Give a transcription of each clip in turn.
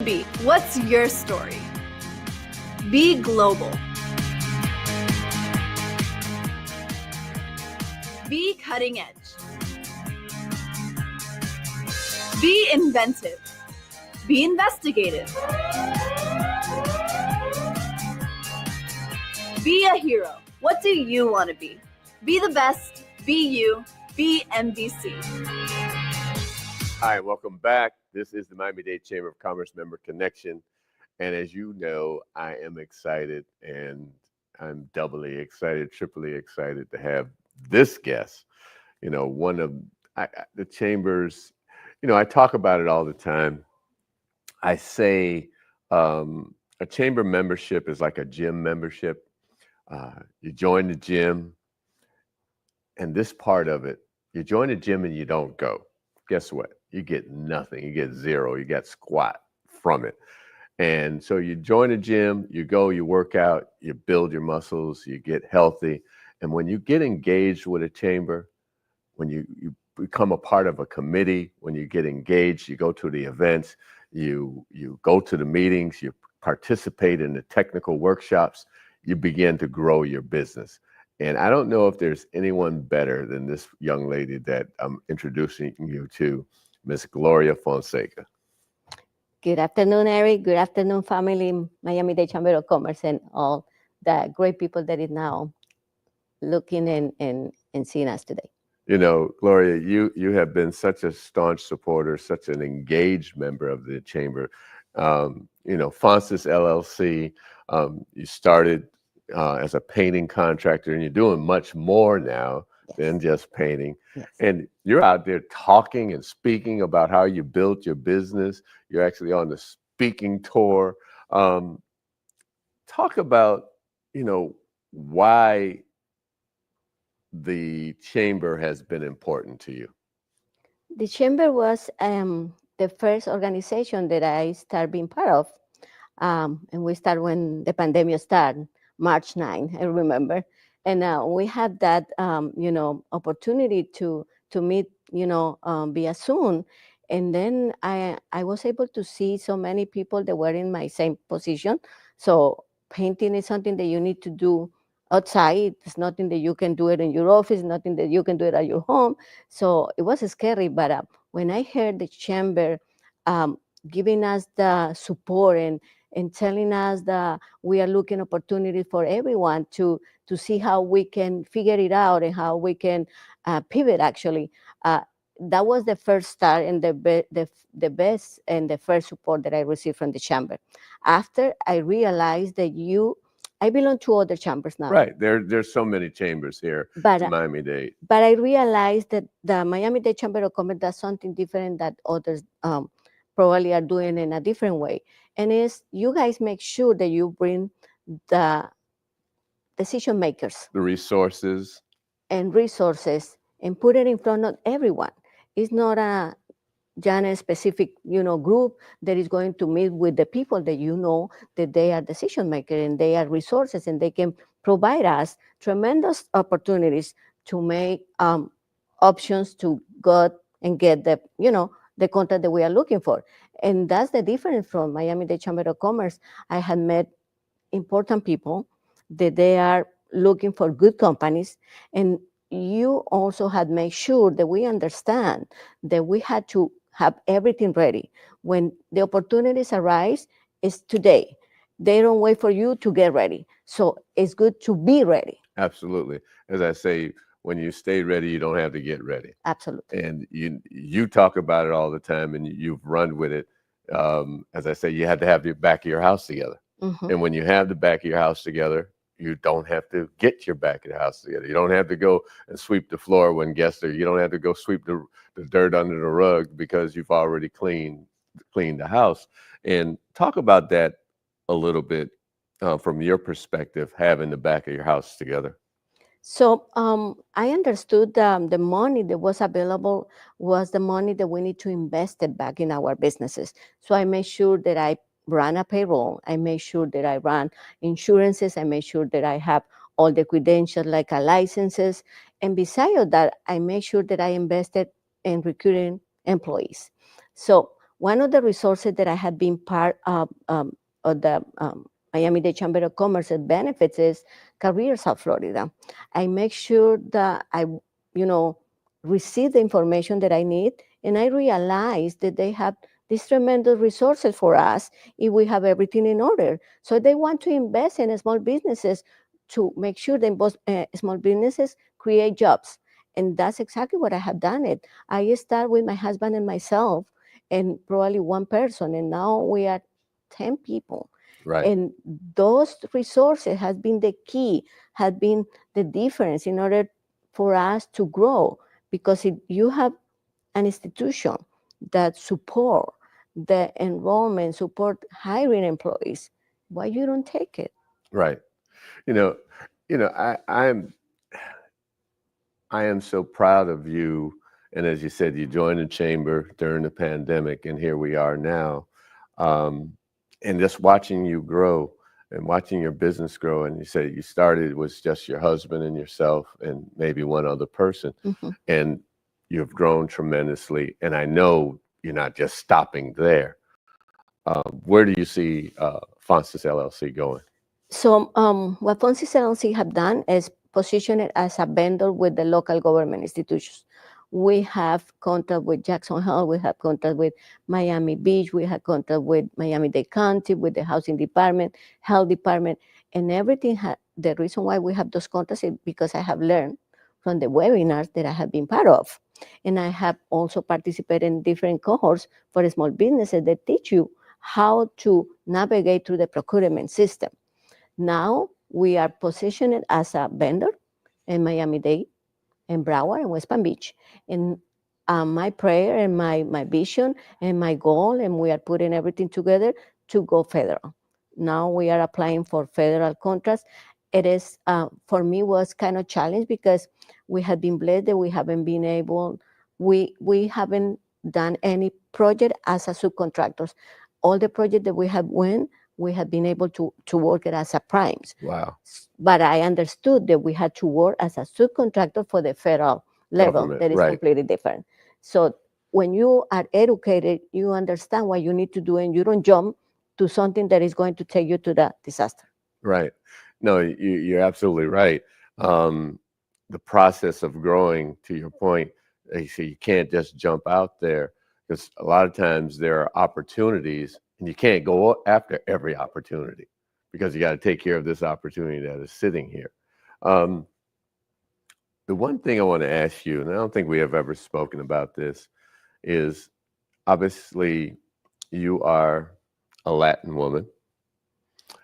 Be. What's your story? Be global. Be cutting edge. Be inventive. Be investigative. Be a hero. What do you want to be? Be the best. Be you. Be MDC. Hi, welcome back. This is the Miami-Dade Chamber of Commerce Member Connection. And as you know, I am excited, and I'm doubly excited, triply excited to have this guest. You know, one of the chambers, I talk about it all the time. I say a chamber membership is like a gym membership. You join the gym, and this part of it, you join the gym and you don't go. Guess what? You get nothing. You get zero. You get squat from it. And so you join a gym, you go, you work out, you build your muscles, you get healthy. And when you get engaged with a chamber, when you become a part of a committee, when you get engaged, you go to the events, you go to the meetings, you participate in the technical workshops, you begin to grow your business. And I don't know if there's anyone better than this young lady that I'm introducing you to, Miss Gloria Fonseca. Good afternoon, Eric. Good afternoon, family, Miami-Dade Chamber of Commerce, and all the great people that is now looking and seeing us today. You know, Gloria, you have been such a staunch supporter, such an engaged member of the chamber. Fonsis LLC, you started as a painting contractor, and you're doing much more now than just painting. Yes. And you're out there talking and speaking about how you built your business. You're actually on the speaking tour. Talk about, why the chamber has been important to you. The chamber was the first organization that I started being part of. And we started when the pandemic started, March 9, I remember. And we had that, opportunity to meet, via Zoom. And then I was able to see so many people that were in my same position. So painting is something that you need to do outside. It's nothing that you can do it in your office, nothing that you can do it at your home. So it was scary. But when I heard the chamber giving us the support and telling us that we are looking opportunity for everyone to see how we can figure it out and how we can pivot, actually. That was the first start and the best and the first support that I received from the chamber. After I realized that I belong to other chambers now. Right. There's so many chambers here in Miami-Dade. But I realized that the Miami-Dade Chamber of Commerce does something different that others probably are doing in a different way. And is you guys make sure that you bring the decision makers, the resources and put it in front of everyone. It's not a specific, group that is going to meet with the people that that they are decision makers and they are resources and they can provide us tremendous opportunities to make options to go and get the content that we are looking for. And that's the difference from Miami-Dade Chamber of Commerce. I had met important people that they are looking for good companies, and you also had made sure that we understand that we had to have everything ready. When the opportunities arise, it's today. They don't wait for you to get ready. So it's good to be ready. Absolutely. As I say, when you stay ready, you don't have to get ready. Absolutely. And you talk about it all the time, and you've run with it. As I say, you have to have the back of your house together. Mm-hmm. And when you have the back of your house together, you don't have to get your back of the house together. You don't have to go and sweep the floor when guests are. You don't have to go sweep the dirt under the rug because you've already cleaned the house. And talk about that a little bit from your perspective, having the back of your house together. So I understood the money that was available was the money that we need to invest it back in our businesses. So I made sure that I ran a payroll. I made sure that I ran insurances. I made sure that I have all the credentials like licenses. And besides that, I made sure that I invested in recruiting employees. So One of the resources that I have been part of the Miami-Dade Chamber of Commerce benefits is Career South Florida. I make sure that I, receive the information that I need, and I realize that they have these tremendous resources for us if we have everything in order. So they want to invest in small businesses to make sure that small businesses create jobs. And that's exactly what I have done it. I start with my husband and myself and probably one person, and now we are 10 people. Right. And those resources has been the key, has been the difference in order for us to grow. Because if you have an institution that support the enrollment, support hiring employees, why you don't take it? Right. I am so proud of you. And as you said, you joined the chamber during the pandemic, and here we are now. And just watching you grow and watching your business grow. And you said you started was just your husband and yourself and maybe one other person. Mm-hmm. And you've grown tremendously. And I know you're not just stopping there. Where do you see Fonseca LLC going? So what Fonseca LLC have done is position it as a vendor with the local government institutions. We have contact with Jackson Hole, we have contact with Miami Beach, we have contact with Miami-Dade County, with the housing department, health department, and everything. The reason why we have those contacts is because I have learned from the webinars that I have been part of. And I have also participated in different cohorts for small businesses that teach you how to navigate through the procurement system. Now we are positioned as a vendor in Miami-Dade, in Broward, and West Palm Beach. And my prayer and my vision and my goal, and we are putting everything together to go federal. Now we are applying for federal contracts. It is, for me, was kind of challenge because we have been blessed that we haven't been able, we haven't done any project as a subcontractors. All the projects that we have won, we have been able to work it as a primes. Wow. But I understood that we had to work as a subcontractor for the federal level. Government, That is right. completely different. So when you are educated, you understand what you need to do, and you don't jump to something that is going to take you to the disaster. Right. No, you're absolutely right. The process of growing, to your point, you can't just jump out there, because a lot of times there are opportunities and you can't go after every opportunity because you got to take care of this opportunity that is sitting here. The one thing I want to ask you, and I don't think we have ever spoken about this, is obviously you are a Latin woman.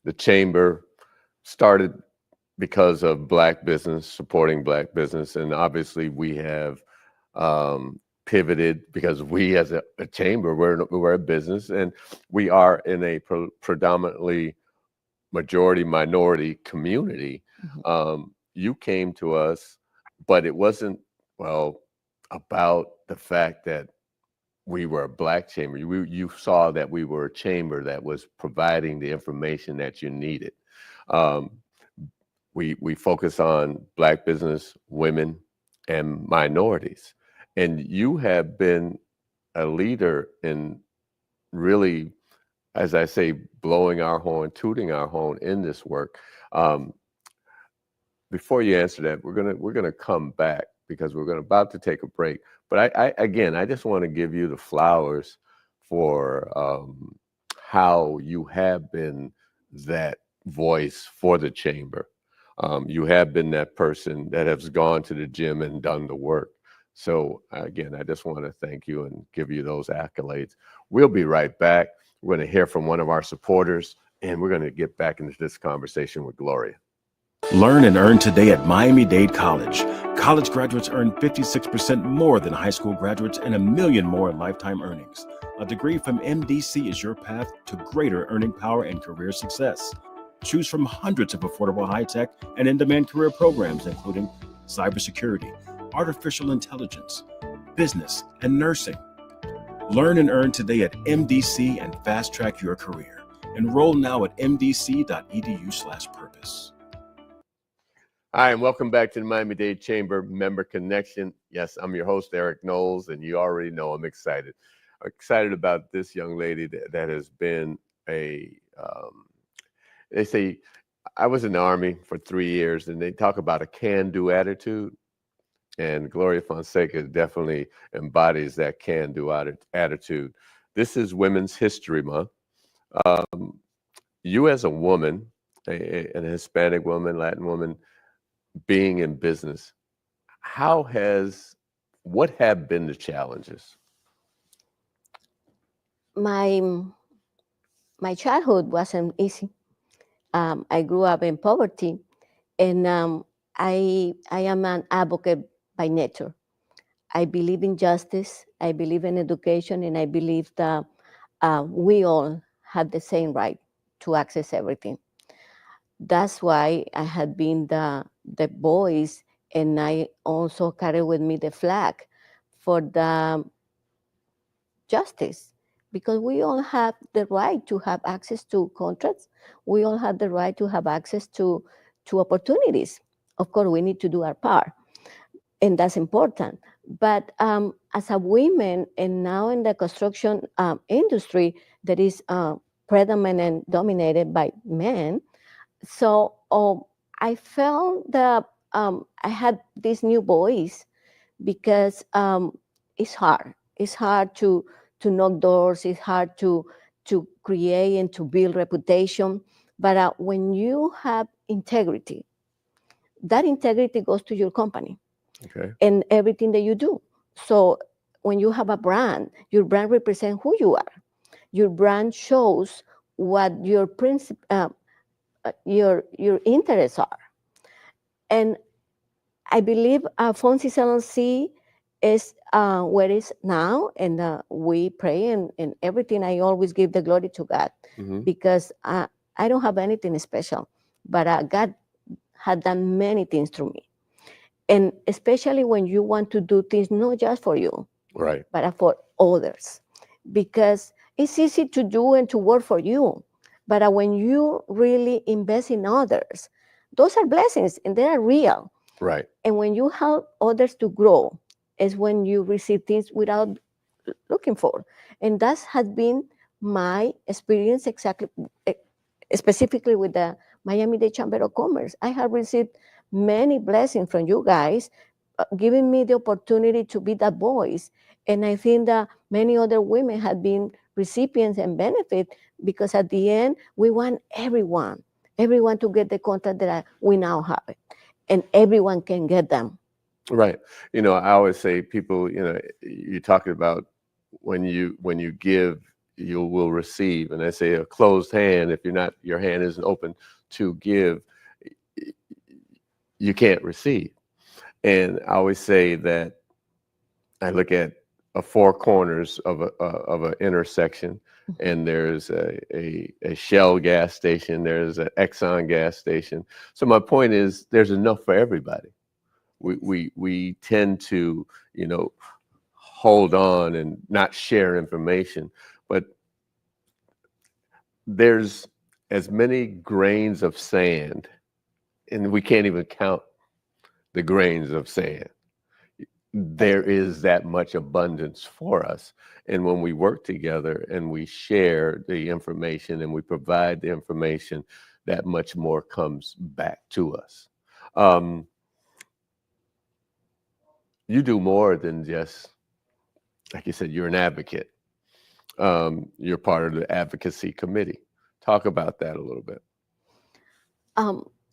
The chamber started because of Black business, supporting Black business, and obviously we have pivoted because we, as a chamber, we're a business, and we are in a predominantly majority minority community. Mm-hmm. You came to us, but it wasn't about the fact that we were a Black chamber. You saw that we were a chamber that was providing the information that you needed. We focus on Black business, women, and minorities. And you have been a leader in really, as I say, blowing our horn, tooting our horn in this work. Before you answer that, we're gonna come back because we're about to take a break. But I just want to give you the flowers for how you have been that voice for the chamber. You have been that person that has gone to the gym and done the work. So again, I just want to thank you and give you those accolades. We'll be right back. We're going to hear from one of our supporters, and we're going to get back into this conversation with Gloria. Learn and earn today at Miami-Dade College. College graduates earn 56% more than high school graduates and $1 million more in lifetime earnings. A degree from MDC is your path to greater earning power and career success. Choose from hundreds of affordable high-tech and in-demand career programs, including cybersecurity, artificial intelligence, business, and nursing. Learn and earn today at MDC and fast-track your career. Enroll now at mdc.edu/purpose. Hi, and welcome back to the Miami-Dade Chamber Member Connection. Yes, I'm your host, Eric Knowles, and you already know I'm excited. excited about this young lady that has been they say, I was in the Army for 3 years, and they talk about a can-do attitude. And Gloria Fonseca definitely embodies that can-do attitude. This is Women's History Month. You as a woman, an Hispanic woman, Latin woman, being in business, what have been the challenges? My childhood wasn't easy. I grew up in poverty, and I am an advocate by nature. I believe in justice, I believe in education, and I believe that we all have the same right to access everything. That's why I had been the voice, and I also carry with me the flag for the justice, because we all have the right to have access to contracts. We all have the right to have access to opportunities. Of course, we need to do our part, and that's important. But as a woman, and now in the construction industry that is predominant dominated by men, so I felt that I had this new voice, because it's hard. It's hard to knock doors. It's hard to create and to build reputation. But when you have integrity, that integrity goes to your company. Okay. And everything that you do. So when you have a brand, your brand represents who you are. Your brand shows what your your interests are. And I believe Fonseca LLC is where it is now, and we pray, and everything. I always give the glory to God, because I don't have anything special, but God had done many things through me. And especially when you want to do things not just for you, right, but for others, because it's easy to do and to work for you. But when you really invest in others, those are blessings and they are real. Right. And when you help others to grow, is when you receive things without looking for. And that has been my experience exactly, specifically with the Miami-Dade Chamber of Commerce. I have received many blessings from you guys, giving me the opportunity to be that voice. And I think that many other women have been recipients and benefit, because at the end, we want everyone to get the contract that we now have, and everyone can get them. Right. I always say, people, you're talking about when you give, you will receive. And I say a closed hand, if your hand isn't open to give, you can't receive. And I always say that I look at four corners of an intersection, and there's a Shell gas station, there's an Exxon gas station. So my point is, there's enough for everybody. We tend to, hold on and not share information, but there's as many grains of sand, and we can't even count the grains of sand. There is that much abundance for us. And when we work together and we share the information and we provide the information, that much more comes back to us. You do more than just, like you said, you're an advocate. You're part of the advocacy committee. Talk about that a little bit.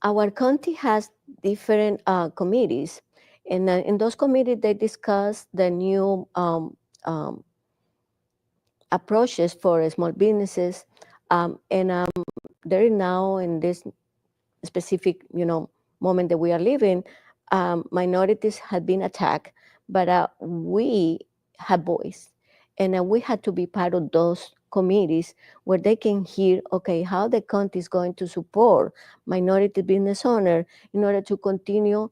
Our county has different committees, and in those committees, they discuss the new approaches for small businesses. And there is now, in this specific, moment that we are living, minorities have been attacked, but we have voice, and we had to be part of those committees where they can hear, okay, how the county is going to support minority business owner in order to continue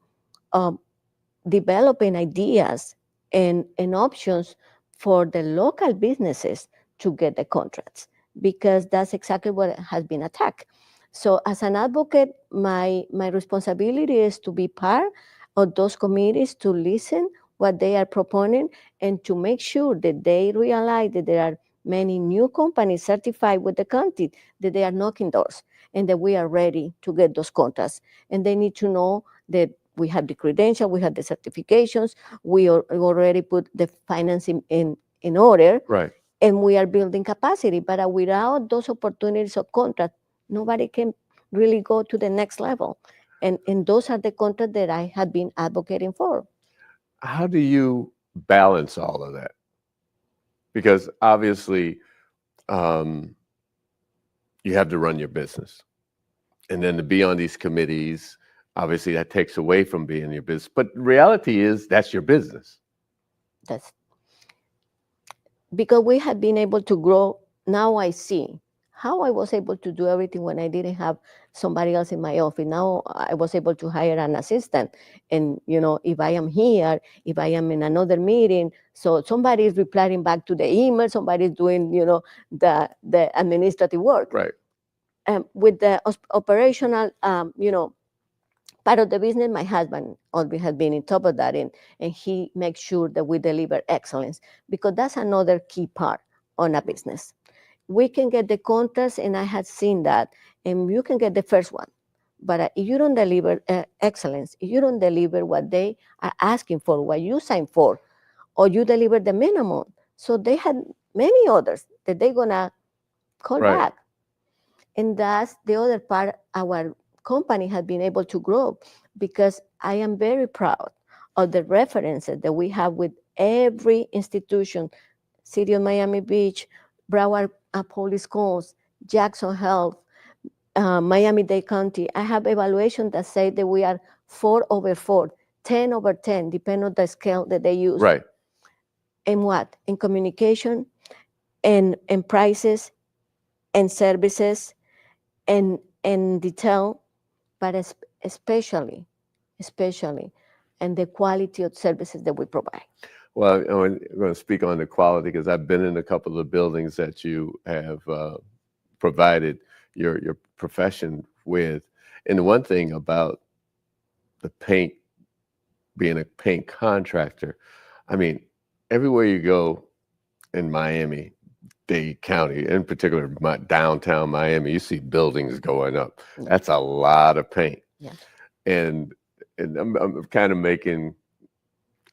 developing ideas and options for the local businesses to get the contracts, because that's exactly what has been attacked. So as an advocate, my responsibility is to be part of those committees, to listen what they are proponing, and to make sure that they realize that there are many new companies certified with the county, that they are knocking doors and that we are ready to get those contracts. And they need to know that we have the credential, we have the certifications, we already put the financing in order, Right. and we are building capacity. But without those opportunities of contract, nobody can really go to the next level. And those are the contracts that I have been advocating for. How do you balance all of that? Because obviously, you have to run your business. And then to be on these committees, obviously that takes away from being your business. But reality is that's your business. That's because we have been able to grow. Now I see how I was able to do everything when I didn't have somebody else in my office. Now I was able to hire an assistant. And, if I am here, if I am in another meeting, so somebody is replying back to the email, somebody is doing, the administrative work. Right. With the operational, part of the business, my husband always has been in top of that, and he makes sure that we deliver excellence, because that's another key part on a business. We can get the contracts, and I have seen that, and you can get the first one. But if you don't deliver excellence, if you don't deliver what they are asking for, what you signed for, or you deliver the minimum, so they had many others that they're going to call Right. back. And that's the other part our company has been able to grow, because I am very proud of the references that we have with every institution: City of Miami Beach, Broward Public Schools, Jackson Health, Miami-Dade County. I have evaluations that say that we are 4/4, 10/10, depending on the scale that they use. Right. And what? In communication, and prices, and services, and detail, but especially, and the quality of services that we provide. Well, I'm going to speak on the quality, because I've been in a couple of buildings that you have provided your profession with. And the one thing about the paint, being a paint contractor, I mean, everywhere you go in Miami-Dade County, in particular downtown Miami, you see buildings going up. Yeah. That's a lot of paint. Yeah. And I'm kind of making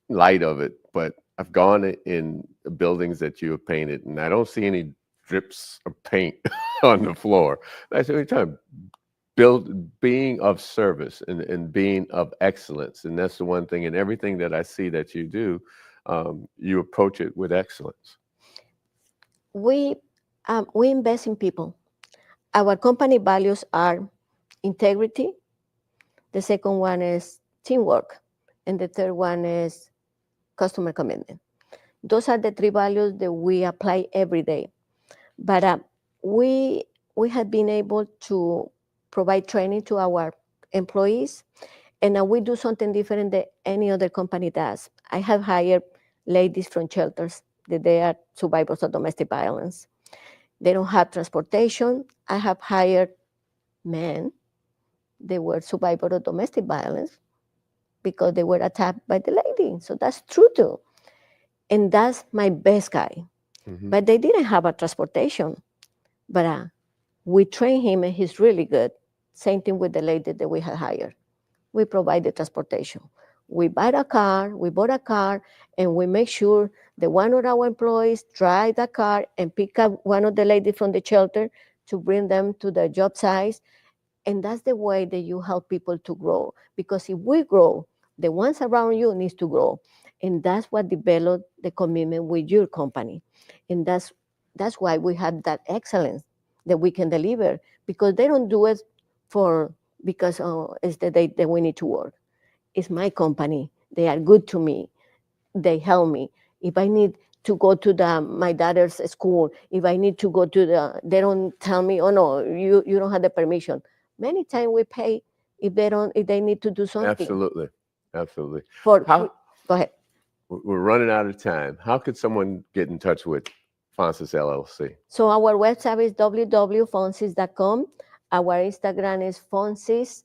light of it, but I've gone in buildings that you have painted, and I don't see any drips of paint on the floor. That's the only time. Being of service and being of excellence, and that's the one thing. And everything that I see that you do, you approach it with excellence. We invest in people. Our company values are integrity. The second one is teamwork, and the third one is customer commitment. Those are the three values that we apply every day. But we have been able to provide training to our employees, and we do something different than any other company does. I have hired ladies from shelters that they are survivors of domestic violence. They don't have transportation. I have hired men. They were survivors of domestic violence because they were attacked by the lady. So that's true too. And that's my best guy. Mm-hmm. But they didn't have a transportation. But we trained him, and he's really good. Same thing with the lady that we had hired. We provide the transportation. We bought a car, and we make sure that one of our employees drive the car and pick up one of the ladies from the shelter to bring them to the job site. And that's the way that you help people to grow. Because if we grow, the ones around you needs to grow. And that's what developed the commitment with your company. And that's why we have that excellence that we can deliver, because they don't do it because it's the day that we need to work. It's my company. They are good to me. They help me. If I need to go to my daughter's school, if I need to go they don't tell me, oh no, you don't have the permission. Many times we pay if they need to do something. Absolutely. Absolutely. Go ahead. We're running out of time. How could someone get in touch with Fonsis LLC? So our website is www.fonsis.com. Our Instagram is Fonsis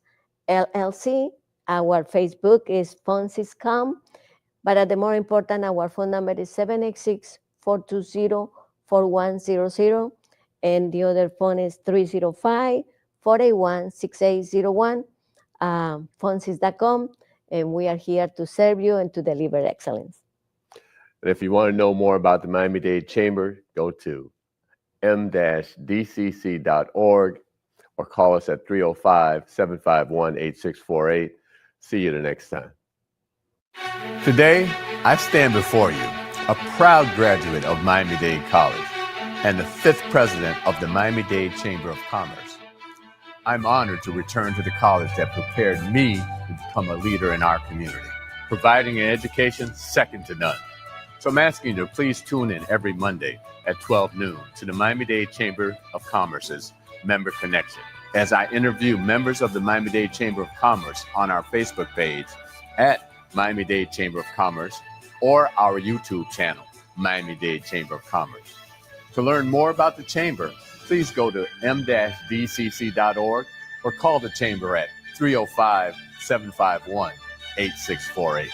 LLC. Our Facebook is FonsisCom. But the more important, our phone number is 786-420-4100. And the other phone is 305-481-6801, fonsis.com. And we are here to serve you and to deliver excellence. And if you want to know more about the Miami-Dade Chamber, go to m-dcc.org or call us at 305-751-8648. See you the next time. Today, I stand before you, a proud graduate of Miami-Dade College and the 5th president of the Miami-Dade Chamber of Commerce. I'm honored to return to the college that prepared me to become a leader in our community, providing an education second to none. So I'm asking you to please tune in every Monday at 12 noon to the Miami-Dade Chamber of Commerce's Member Connection, as I interview members of the Miami-Dade Chamber of Commerce on our Facebook page at Miami-Dade Chamber of Commerce or our YouTube channel, Miami-Dade Chamber of Commerce. To learn more about the Chamber, please go to m-dcc.org or call the Chamber at 305-751-8648.